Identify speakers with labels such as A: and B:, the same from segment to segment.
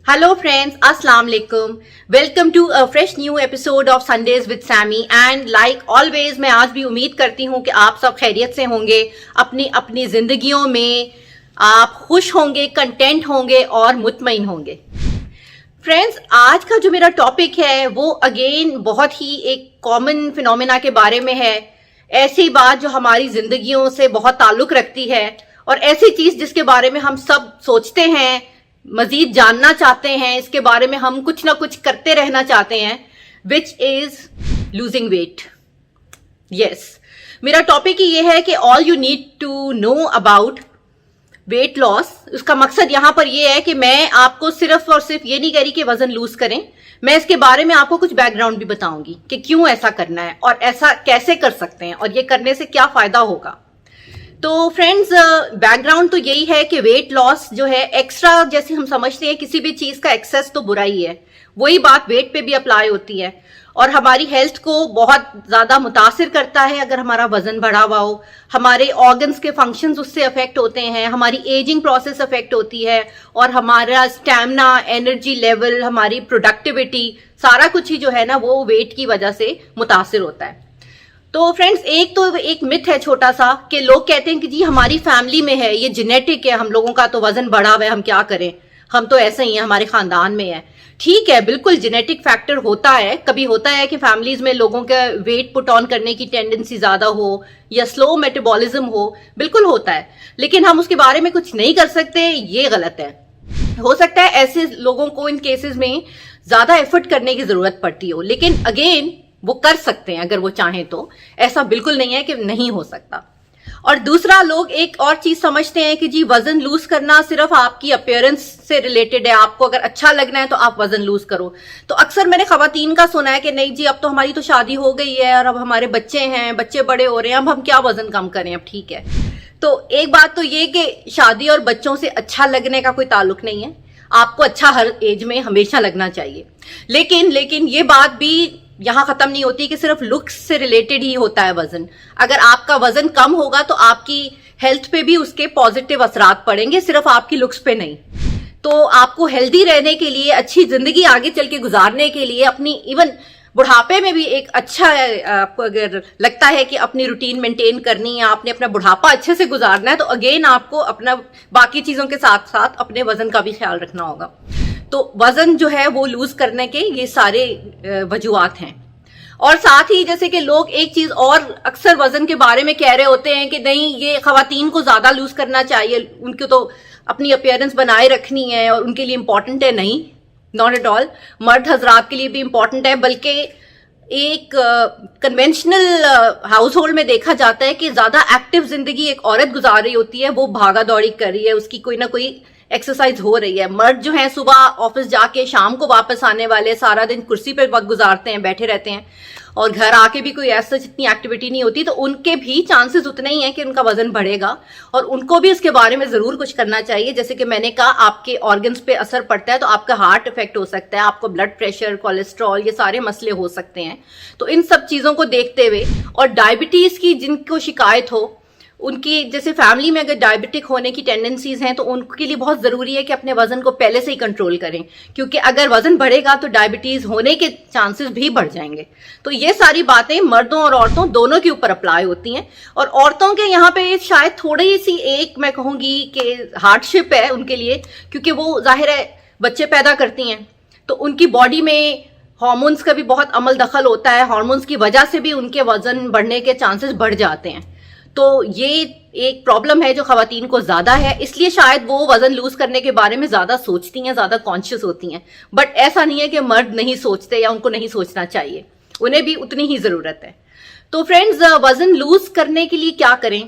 A: Hello friends, Assalamu alaikum. Welcome to a fresh new episode of Sundays with Sammy and like always मैं आज भी उम्मीद करती हूँ कि आप सब खैरियत से होंगे, अपनी अपनी जिंदगियों में आप खुश होंगे, कंटेंट होंगे और मुतमईन होंगे। फ्रेंड्स, आज का जो मेरा टॉपिक है वो अगेन बहुत ही एक कॉमन फिनोमेना के बारे में है। ऐसी बात जो हमारी जिंदगियों से बहुत ताल्लुक रखती है और ऐसी चीज जिसके बारे में हम सब सोचते हैं, मजीद जानना चाहते हैं, इसके बारे में हम कुछ ना कुछ करते रहना चाहते हैं, which is losing weight. Yes, मेरा टॉपिक ही ये है कि all you need to know about weight loss. उसका मकसद यहां पर ये है कि मैं आपको सिर्फ और सिर्फ ये नहीं कह रही कि वजन लूज करें, मैं इसके बारे में आपको कुछ बैकग्राउंड भी बताऊंगी कि क्यों ऐसा करना है और ऐसा कैसे कर सकते हैं और ये करने से क्या फायदा होगा। तो फ्रेंड्स, बैकग्राउंड तो यही है कि वेट लॉस जो है एक्स्ट्रा, जैसे हम समझते हैं किसी भी चीज का एक्सेस तो बुरा ही है, वही बात वेट पे भी अप्लाई होती है और हमारी हेल्थ को बहुत ज्यादा मुतासिर करता है अगर हमारा वजन बढ़ा हुआ हो। हमारे ऑर्गन्स के फंक्शंस उससे अफेक्ट होते हैं, हमारी एजिंग प्रोसेस अफेक्ट होती है और हमारा स्टैमिना, एनर्जी लेवल, हमारी प्रोडक्टिविटी, सारा कुछ ही जो है ना वो वेट की वजह से मुतासिर होता है। तो फ्रेंड्स, एक मिथ है छोटा सा कि लोग कहते हैं कि जी हमारी फैमिली में है, ये जेनेटिक है, हम लोगों का तो वजन बढ़ा हुआ है, हम क्या करें, हम तो ऐसे ही हैं, हमारे खानदान में है। ठीक है, बिल्कुल जेनेटिक फैक्टर होता है, कभी होता है कि फैमिलीज में लोगों का वेट पुट ऑन करने की टेंडेंसी ज्यादा हो या स्लो मेटाबॉलिज्म हो, बिल्कुल होता है, लेकिन हम उसके बारे में कुछ नहीं कर सकते, ये गलत है। हो सकता है ऐसे लोगों को इन केसेस में ज्यादा एफर्ट करने की जरूरत पड़ती हो, लेकिन अगेन वो कर सकते हैं अगर वो चाहें तो, ऐसा बिल्कुल नहीं है कि नहीं हो सकता। और दूसरा, लोग एक और चीज समझते हैं कि जी वजन लूज करना सिर्फ आपकी अपीयरेंस से रिलेटेड है, आपको अगर अच्छा लगना है तो आप वजन लूज करो। तो अक्सर मैंने खवातीन का सुना है कि नहीं जी अब तो हमारी तो शादी हो गई है और अब हमारे बच्चे हैं, बच्चे बड़े हो रहे हैं, अब हम क्या वजन कम करें, अब ठीक है। तो एक बात तो ये कि शादी और बच्चों से अच्छा लगने का कोई ताल्लुक नहीं है, आपको अच्छा हर एज में हमेशा लगना चाहिए, लेकिन ये बात भी यहां खत्म नहीं होती कि सिर्फ लुक्स से रिलेटेड ही होता है वजन। अगर आपका वजन कम होगा तो आपकी हेल्थ पे भी उसके पॉजिटिव असरात पड़ेंगे, सिर्फ आपकी लुक्स पे नहीं। तो आपको हेल्दी रहने के लिए, अच्छी जिंदगी आगे चल के गुजारने के लिए, अपनी इवन बुढ़ापे में भी एक अच्छा, आपको अगर लगता है कि अपनी रूटीन मेंटेन करनी है, आपने अपना बुढ़ापा अच्छे से गुजारना है, तो अगेन आपको अपना बाकी चीजों के साथ साथ अपने वजन का भी ख्याल रखना होगा। तो वजन जो है वो लूज करने के ये सारे वजूहात हैं। और साथ ही जैसे कि लोग एक चीज और अक्सर वजन के बारे में कह रहे होते हैं कि नहीं ये खवातीन को ज्यादा लूज करना चाहिए, उनको तो अपनी अपीयरेंस बनाए रखनी है और उनके लिए इंपॉर्टेंट है। नहीं, नॉट एट ऑल, मर्द हजरात के लिए भी इंपॉर्टेंट है, बल्कि एक कन्वेंशनल हाउस होल्ड में देखा जाता है कि ज्यादा एक्टिव जिंदगी एक औरत गुजार रही होती है, वो भागा दौड़ी कर रही है, उसकी कोई ना कोई एक्सरसाइज हो रही है। मर्द जो है सुबह ऑफिस जाके शाम को वापस आने वाले, सारा दिन कुर्सी पर वक्त गुजारते हैं, बैठे रहते हैं और घर आके भी कोई ऐसा इतनी एक्टिविटी नहीं होती, तो उनके भी चांसेस उतने ही हैं कि उनका वजन बढ़ेगा और उनको भी इसके बारे में जरूर कुछ करना चाहिए। जैसे कि मैंने कहा, आपके ऑर्गन्स पे असर पड़ता है तो आपका हार्ट इफेक्ट हो सकता है, आपको ब्लड प्रेशर, कोलेस्ट्रॉल, ये सारे मसले हो सकते हैं। तो इन सब चीजों को देखते हुए, और डायबिटीज की जिनको शिकायत हो, उनकी जैसे फैमिली में अगर डायबिटिक होने की टेंडेंसीज हैं तो उनके लिए बहुत जरूरी है कि अपने वजन को पहले से ही कंट्रोल करें, क्योंकि अगर वजन बढ़ेगा तो डायबिटीज होने के चांसेस भी बढ़ जाएंगे। तो ये सारी बातें मर्दों और औरतों दोनों के ऊपर अप्लाई होती हैं। और औरतों के यहाँ पे शायद थोड़ी सी एक मैं कहूंगी कि हार्डशिप है उनके लिए, क्योंकि वो जाहिर है बच्चे पैदा करती हैं तो उनकी बॉडी में हार्मोन्स का भी बहुत अमल दखल होता है, हार्मोन्स की वजह से भी उनके वजन बढ़ने के चांसेस बढ़ जाते हैं। तो ये एक प्रॉब्लम है जो खवातीन को ज्यादा है, इसलिए शायद वो वजन लूज करने के बारे में ज्यादा सोचती हैं, ज्यादा कॉन्शियस होती हैं। बट ऐसा नहीं है कि मर्द नहीं सोचते या उनको नहीं सोचना चाहिए, उन्हें भी उतनी ही जरूरत है। तो फ्रेंड्स, वजन लूज करने के लिए क्या करें?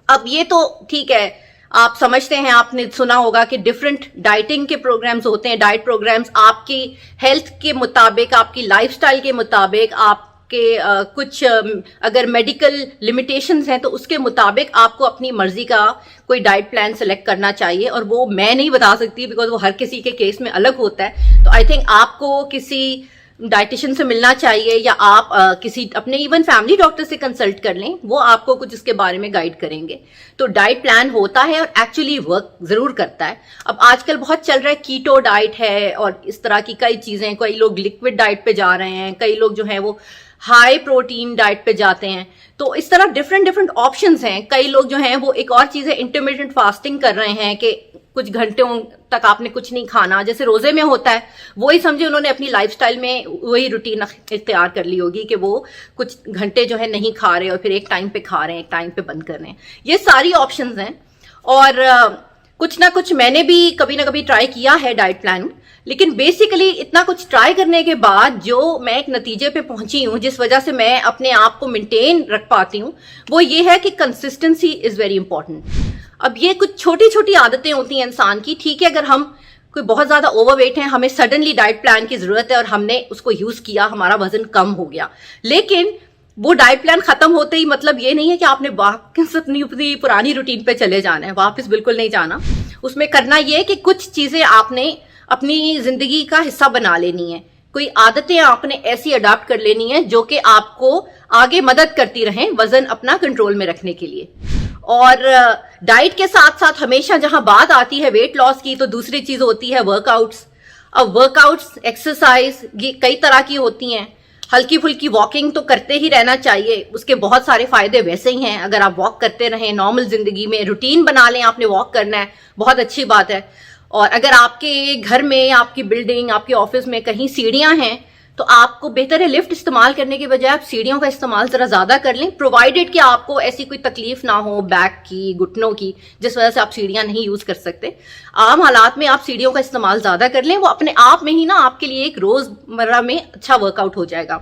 A: अब ये तो ठीक है, आप समझते हैं, आपने सुना होगा कि डिफरेंट डाइटिंग के प्रोग्राम्स होते हैं, डाइट प्रोग्राम्स आपकी हेल्थ के मुताबिक, आपकी लाइफस्टाइल के मुताबिक, आपके कुछ अगर मेडिकल लिमिटेशंस हैं तो उसके मुताबिक आपको अपनी मर्जी का कोई डाइट प्लान सेलेक्ट करना चाहिए। और वो मैं नहीं बता सकती बिकॉज वो हर किसी के केस में अलग होता है। तो आई थिंक आपको किसी डाइटिशियन से मिलना चाहिए या आप किसी अपने इवन फैमिली डॉक्टर से कंसल्ट कर लें, वो आपको कुछ इसके बारे में गाइड करेंगे। तो डाइट प्लान होता है और एक्चुअली वर्क जरूर करता है। अब आजकल बहुत चल रहा है कीटो डाइट है और इस तरह की कई चीजें, कई लोग लिक्विड डाइट पे जा रहे हैं, कई लोग जो है वो हाई प्रोटीन डाइट पे जाते हैं। तो इस तरह डिफरेंट ऑप्शंस हैं। कई लोग जो हैं वो एक और चीज है इंटरमिटेंट फास्टिंग कर रहे हैं कि कुछ घंटों तक आपने कुछ नहीं खाना, जैसे रोजे में होता है, वही समझे उन्होंने अपनी लाइफस्टाइल में वही रूटीन इख्तियार कर ली होगी कि वो कुछ घंटे जो है नहीं खा रहे और फिर एक टाइम पे खा रहे हैं, एक टाइम पे बंद कर रहे हैं। ये सारी ऑप्शंस हैं और कुछ ना कुछ मैंने भी कभी ना कभी ट्राई किया है डाइट प्लान, लेकिन बेसिकली इतना कुछ ट्राई करने के बाद जो मैं एक नतीजे पे पहुंची हूं, जिस वजह से मैं अपने आप को मेंटेन रख पाती हूं, वो ये है कि कंसिस्टेंसी इज वेरी इंपॉर्टेंट। अब ये कुछ छोटी छोटी आदतें होती हैं इंसान की। ठीक है, अगर हम कोई बहुत ज्यादा ओवरवेट है, हमें सडनली डाइट प्लान की जरूरत है और हमने उसको यूज किया, हमारा वजन कम हो गया, लेकिन वो डाइट प्लान खत्म होते ही मतलब ये नहीं है कि आपने वापस अपनी पुरानी रूटीन पे चले जाना है, वापस बिल्कुल नहीं जाना। उसमें करना ये है कि कुछ चीजें आपने अपनी जिंदगी का हिस्सा बना लेनी है, कोई आदतें आपने ऐसी अडॉप्ट कर लेनी है जो कि आपको आगे मदद करती रहें वजन अपना कंट्रोल में रखने के लिए। और डाइट के साथ साथ हमेशा जहां बात आती है वेट लॉस की, तो दूसरी चीज होती है वर्कआउट्स। अब वर्कआउट्स, एक्सरसाइज ये कई तरह की होती हैं। हल्की फुल्की वॉकिंग तो करते ही रहना चाहिए, उसके बहुत सारे फायदे वैसे ही हैं। अगर आप वॉक करते रहें नॉर्मल जिंदगी में, रूटीन बना लें, आपने वॉक करना है, बहुत अच्छी बात है। और अगर आपके घर में, आपकी बिल्डिंग, आपके ऑफिस में कहीं सीढ़ियां हैं, तो आपको बेहतर है लिफ्ट इस्तेमाल करने के बजाय आप सीढ़ियों का इस्तेमाल जरा ज्यादा कर लें, प्रोवाइडेड कि आपको ऐसी कोई तकलीफ ना हो बैक की, घुटनों की, जिस वजह से आप सीढ़ियां नहीं यूज कर सकते। आम हालात में आप सीढ़ियों का इस्तेमाल ज्यादा कर लें, वो अपने आप में ही ना आपके लिए एक रोजमर्रा में अच्छा वर्कआउट हो जाएगा।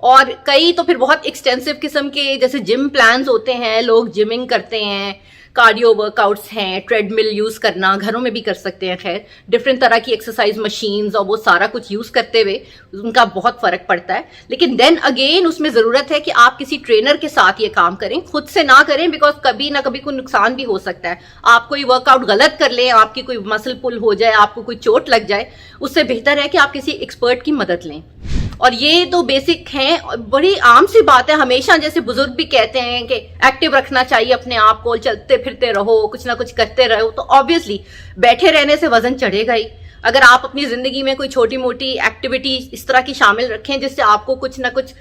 A: और कई तो फिर बहुत एक्सटेंसिव किस्म के जैसे जिम प्लान्स होते हैं, लोग जिमिंग करते हैं, कार्डियो वर्कआउट्स हैं, ट्रेडमिल यूज करना, घरों में भी कर सकते हैं, खैर डिफरेंट तरह की एक्सरसाइज मशीन्स और वो सारा कुछ यूज करते हुए उनका बहुत फर्क पड़ता है। लेकिन देन अगेन उसमें जरूरत है कि आप किसी ट्रेनर के साथ ये काम करें, खुद से ना करें, बिकॉज कभी ना कभी कोई नुकसान भी हो सकता है। आप कोई वर्कआउट गलत कर लें, आपकी कोई मसल पुल हो जाए, आपको कोई चोट लग जाए, उससे बेहतर है कि आप किसी एक्सपर्ट की मदद लें। और ये तो बेसिक हैं, बड़ी आम सी बात है। हमेशा जैसे बुजुर्ग भी कहते हैं कि एक्टिव रखना चाहिए अपने आप को, चलते फिरते रहो, कुछ ना कुछ करते रहो, तो ऑब्वियसली बैठे रहने से वजन चढ़ेगा ही। अगर आप अपनी जिंदगी में कोई छोटी मोटी एक्टिविटी इस तरह की शामिल रखें जिससे आपको कुछ ना कुछ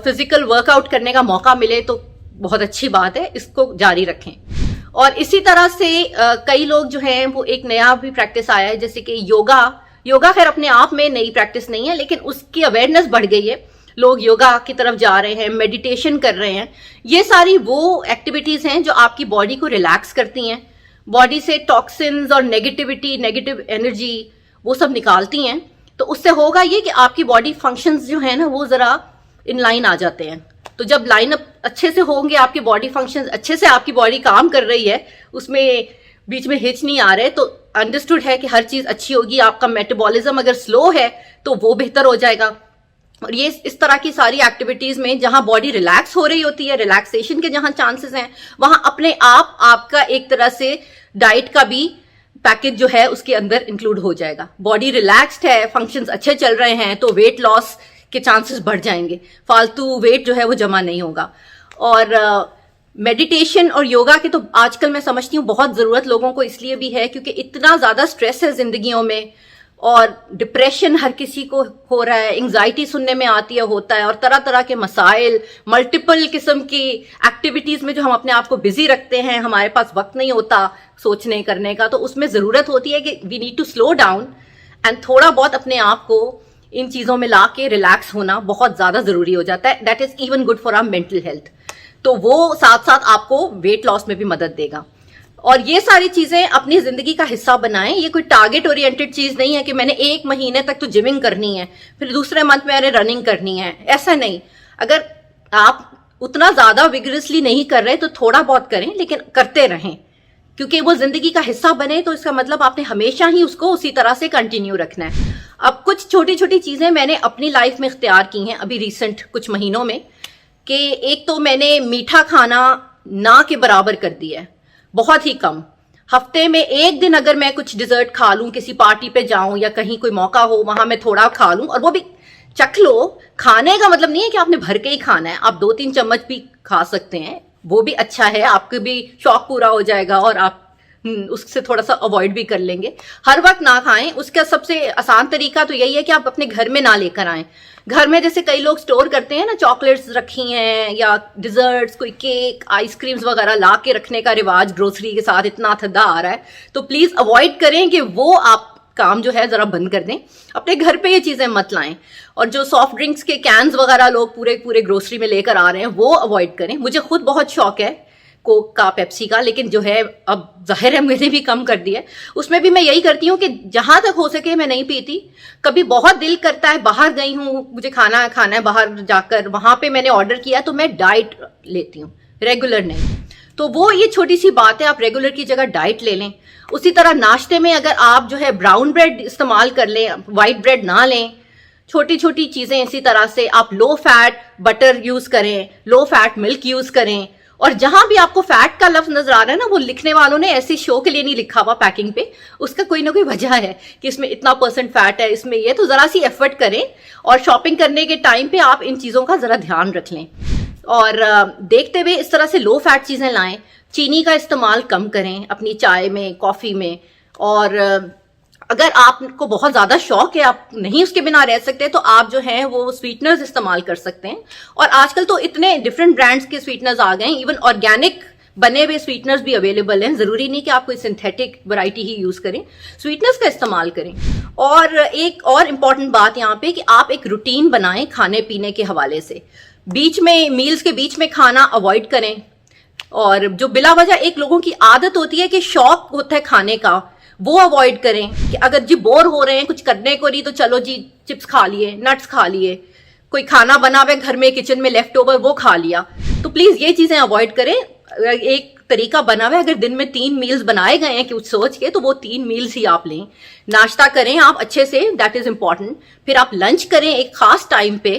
A: फिजिकल वर्कआउट करने का मौका मिले, तो बहुत अच्छी बात है, इसको जारी रखें। और इसी तरह से कई लोग जो हैं वो एक नया भी प्रैक्टिस आया है, जैसे कि योगा खैर अपने आप में नई प्रैक्टिस नहीं है, लेकिन उसकी अवेयरनेस बढ़ गई है, लोग योगा की तरफ जा रहे हैं, मेडिटेशन कर रहे हैं। ये सारी वो एक्टिविटीज हैं जो आपकी बॉडी को रिलैक्स करती हैं, बॉडी से टॉक्सिन्स और नेगेटिविटी, नेगेटिव एनर्जी वो सब निकालती हैं। तो उससे होगा ये कि आपकी बॉडी फंक्शंस जो है ना वो जरा इन लाइन आ जाते हैं। तो जब लाइन अप अच्छे से होंगे, आपकी बॉडी फंक्शंस अच्छे से, आपकी बॉडी काम कर रही है, उसमें बीच में हिच नहीं आ रहे, तो अंडरस्टूड है कि हर चीज अच्छी होगी। आपका मेटाबॉलिज्म अगर स्लो है तो वो बेहतर हो जाएगा। और ये इस तरह की सारी एक्टिविटीज में जहां बॉडी रिलैक्स हो रही होती है, रिलैक्सेशन के जहां चांसेस हैं, वहां अपने आप आपका एक तरह से डाइट का भी पैकेज जो है उसके अंदर इंक्लूड हो जाएगा। बॉडी रिलैक्स्ड है, फंक्शंस अच्छे चल रहे हैं, तो वेट लॉस के चांसेस बढ़ जाएंगे, फालतू वेट जो है वो जमा नहीं होगा। और मेडिटेशन और योगा की तो आजकल मैं समझती हूँ बहुत जरूरत लोगों को इसलिए भी है क्योंकि इतना ज्यादा स्ट्रेस है जिंदगियों में, और डिप्रेशन हर किसी को हो रहा है, एंजाइटी सुनने में आती है, होता है, और तरह तरह के मसाइल, मल्टीपल किस्म की एक्टिविटीज में जो हम अपने आप को बिजी रखते हैं, हमारे पास वक्त नहीं होता सोचने करने का, तो उसमें जरूरत होती है कि we need to slow down and थोड़ा बहुत अपने आप को इन चीजों में ला के रिलैक्स होना बहुत ज्यादा जरूरी हो जाता है। That is even good for our mental health. तो वो साथ साथ आपको वेट लॉस में भी मदद देगा। और ये सारी चीजें अपनी जिंदगी का हिस्सा बनाएं। ये कोई टारगेट ओरिएंटेड चीज नहीं है कि मैंने 1 महीने तक तो जिमिंग करनी है, फिर दूसरे मंथ में मैंने रनिंग करनी है, ऐसा नहीं। अगर आप उतना ज्यादा विगरसली नहीं कर रहे तो थोड़ा बहुत करें, लेकिन करते रहें, क्योंकि वो जिंदगी का हिस्सा बने तो इसका मतलब आपने हमेशा ही उसको उसी तरह से कंटिन्यू रखना है। अब कुछ छोटी छोटी चीजें मैंने अपनी लाइफ में इख्तियार की हैं अभी रिसेंट कुछ महीनों में, कि एक तो मैंने मीठा खाना ना के बराबर कर दिया है, बहुत ही कम। हफ्ते में 1 दिन अगर मैं कुछ डिजर्ट खा लूं, किसी पार्टी पे जाऊं या कहीं कोई मौका हो वहां मैं थोड़ा खा लूं, और वो भी चख लो। खाने का मतलब नहीं है कि आपने भर के ही खाना है, आप 2-3 चम्मच भी खा सकते हैं, वो भी अच्छा है, आपके भी शौक पूरा हो जाएगा और आप उससे थोड़ा सा अवॉइड भी कर लेंगे। हर वक्त ना खाएं। उसका सबसे आसान तरीका तो यही है कि आप अपने घर में ना लेकर आएं। घर में जैसे कई लोग स्टोर करते हैं ना, चॉकलेट्स रखी हैं या डिजर्ट्स, कोई केक, आइसक्रीम्स वगैरह ला के रखने का रिवाज ग्रोसरी के साथ इतना थद्दा आ रहा है, तो प्लीज अवॉइड करें कि वो आप काम जो है जरा बंद कर दें। अपने घर पे ये चीजें मत लाएं। और जो सॉफ्ट ड्रिंक्स के कैंस वगैरह लोग पूरे पूरे ग्रोसरी में लेकर आ रहे हैं, वो अवॉइड करें। मुझे खुद बहुत शौक है कोक का, पेप्सी का, लेकिन जो है अब जाहिर है मैंने भी कम कर दिया है। उसमें भी मैं यही करती हूँ कि जहां तक हो सके मैं नहीं पीती। कभी बहुत दिल करता है, बाहर गई हूँ, मुझे खाना है बाहर जाकर, वहां पे मैंने ऑर्डर किया तो मैं डाइट लेती हूँ, रेगुलर नहीं। तो वो ये छोटी सी बात है, आप रेगुलर की जगह डाइट ले लें। उसी तरह नाश्ते में अगर आप जो है ब्राउन ब्रेड इस्तेमाल कर लें, व्हाइट ब्रेड ना लें। छोटी छोटी चीजें इसी तरह से आप लो फैट बटर यूज करें, लो फैट मिल्क यूज करें। और जहां भी आपको फैट का लफ्ज नजर आ रहा है ना, वो लिखने वालों ने ऐसे शो के लिए नहीं लिखा हुआ पैकिंग पे, उसका कोई ना कोई वजह है कि इसमें इतना % फैट है, इसमें ये, तो जरा सी एफर्ट करें और शॉपिंग करने के टाइम पे आप इन चीजों का जरा ध्यान रख लें। और देखते हुए इस तरह से लो फैट चीजें लाएं। चीनी का इस्तेमाल कम करें अपनी चाय में, कॉफी में। और अगर आपको बहुत ज्यादा शौक है, आप नहीं उसके बिना रह सकते, तो आप जो है वो स्वीटनर्स इस्तेमाल कर सकते हैं। और आजकल तो इतने डिफरेंट ब्रांड्स के स्वीटनर्स आ गए हैं, इवन ऑर्गेनिक बने हुए स्वीटनर्स भी अवेलेबल हैं। जरूरी नहीं कि आप कोई सिंथेटिक वैरायटी ही यूज करें, स्वीटनर्स का इस्तेमाल करें। और एक और इम्पॉर्टेंट बात यहाँ पे कि आप एक रूटीन बनाएं खाने पीने के हवाले से। बीच में, मील्स के बीच में खाना अवॉइड करें। और जो बिला वजह एक लोगों की आदत होती है कि शौक होता है खाने का, वो अवॉइड करें। कि अगर जी बोर हो रहे हैं, कुछ करने को नहीं, तो चलो जी चिप्स खा लिए, नट्स खा लिए, कोई खाना बना हुआ घर में किचन में लेफ्ट ओवर, वो खा लिया। तो प्लीज ये चीजें अवॉइड करें। एक तरीका बना हुआ है, अगर दिन में 3 मील्स बनाए गए हैं कुछ सोच के, तो वो 3 मील्स ही आप लें। नाश्ता करें आप अच्छे से, दैट इज इंपॉर्टेंट। फिर आप लंच करें एक खास टाइम पे,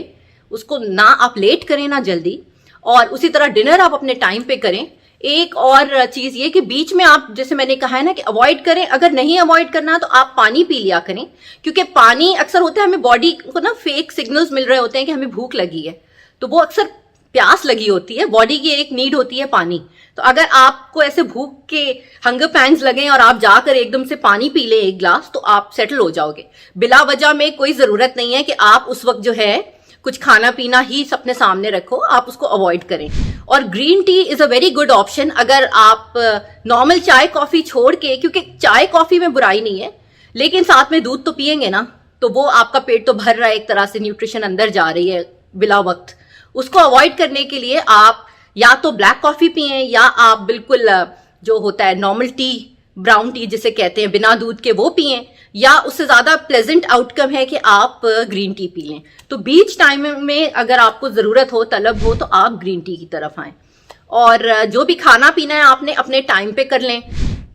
A: उसको ना आप लेट करें ना जल्दी। और उसी तरह डिनर आप अपने टाइम पे करें। एक और चीज ये कि बीच में आप, जैसे मैंने कहा है ना, कि अवॉइड करें। अगर नहीं अवॉइड करना तो आप पानी पी लिया करें, क्योंकि पानी अक्सर होता है, हमें बॉडी को ना फेक सिग्नल्स मिल रहे होते हैं कि हमें भूख लगी है, तो वो अक्सर प्यास लगी होती है। बॉडी की एक नीड होती है पानी। तो अगर आपको ऐसे भूख के हंगर पैंस लगे और आप जाकर एकदम से पानी पी ले 1 गिलास, तो आप सेटल हो जाओगे। बिला वजह में कोई जरूरत नहीं है कि आप उस वक्त जो है कुछ खाना पीना ही अपने सामने रखो, आप उसको अवॉइड करें। और green tea is a very good option. अगर आप नॉर्मल चाय कॉफी छोड़ के, क्योंकि चाय कॉफी में बुराई नहीं है, लेकिन साथ में दूध तो पियेंगे ना, तो वो आपका पेट तो भर रहा है, एक तरह से न्यूट्रिशन अंदर जा रही है बिला वक्त। उसको अवॉइड करने के लिए आप या तो ब्लैक कॉफी पिए, या आप बिल्कुल जो होता है नॉर्मल टी, ब्राउन टी जिसे कहते हैं, बिना दूध के, वो पिए। या उससे ज्यादा प्लेजेंट आउटकम है कि आप ग्रीन टी पी लें। तो बीच टाइम में अगर आपको जरूरत हो, तलब हो, तो आप ग्रीन टी की तरफ आएं। और जो भी खाना पीना है आपने अपने टाइम पे कर लें।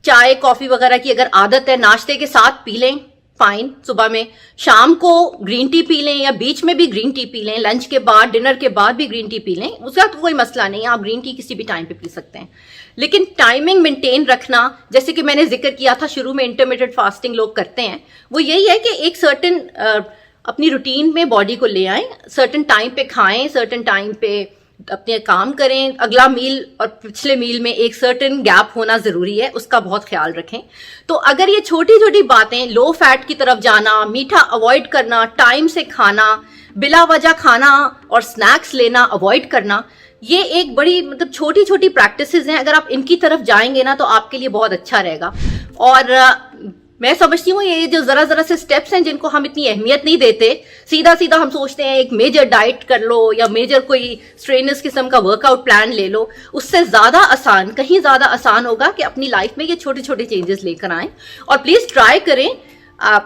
A: चाय कॉफी वगैरह की अगर आदत है, नाश्ते के साथ पी लें, फाइन। सुबह में, शाम को ग्रीन टी पी लें, या बीच में भी ग्रीन टी पी लें, लंच के बाद, डिनर के बाद भी ग्रीन टी पी लें, उसका तो कोई मसला नहीं है। आप ग्रीन टी किसी भी टाइम पे पी सकते हैं, लेकिन टाइमिंग मेंटेन रखना, जैसे कि मैंने जिक्र किया था शुरू में, इंटरमीडिएट फास्टिंग लोग करते हैं, वो यही है कि एक सर्टेन अपनी रूटीन में बॉडी को ले आए, सर्टेन टाइम पे खाएं, सर्टेन टाइम पे अपने काम करें। अगला मील और पिछले मील में एक सर्टेन गैप होना जरूरी है, उसका बहुत ख्याल रखें। तो अगर ये छोटी छोटी बातें, लो फैट की तरफ जाना, मीठा अवॉइड करना, टाइम से खाना, बिला वजह खाना और स्नैक्स लेना अवॉइड करना, ये एक बड़ी मतलब छोटी छोटी प्रैक्टिसेस हैं। अगर आप इनकी तरफ जाएंगे ना, तो आपके लिए बहुत अच्छा रहेगा। और मैं समझती हूँ ये जो जरा जरा से स्टेप्स हैं, जिनको हम इतनी अहमियत नहीं देते, सीधा सीधा हम सोचते हैं एक मेजर डाइट कर लो या मेजर कोई स्ट्रेनस किस्म का वर्कआउट प्लान ले लो, उससे ज्यादा आसान, कहीं ज्यादा आसान होगा कि अपनी लाइफ में ये छोटे छोटे चेंजेस लेकर आएं। और प्लीज ट्राई करें।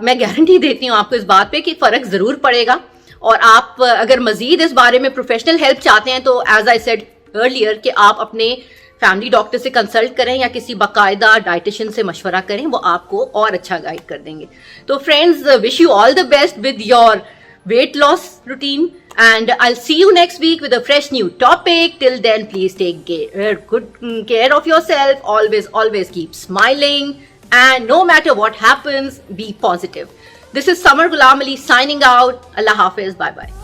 A: मैं गारंटी देती हूँ आपको इस बात पे कि फर्क जरूर पड़ेगा। और आप अगर मजीद इस बारे में प्रोफेशनल हेल्प चाहते हैं, तो एज आई सेड अर्लियर कि आप अपने फैमिली डॉक्टर से कंसल्ट करें या किसी बाकायदा डाइटिशियन से मशवरा करें, वो आपको और अच्छा गाइड कर देंगे। तो friends, wish you all the best with your weight loss routine, and I'll see you next week with a fresh new topic. Till then, please take good care of yourself. Always keep smiling, and no matter what happens, be positive. This is Samar Gulam Ali signing out. Allah हाफिज. Bye bye.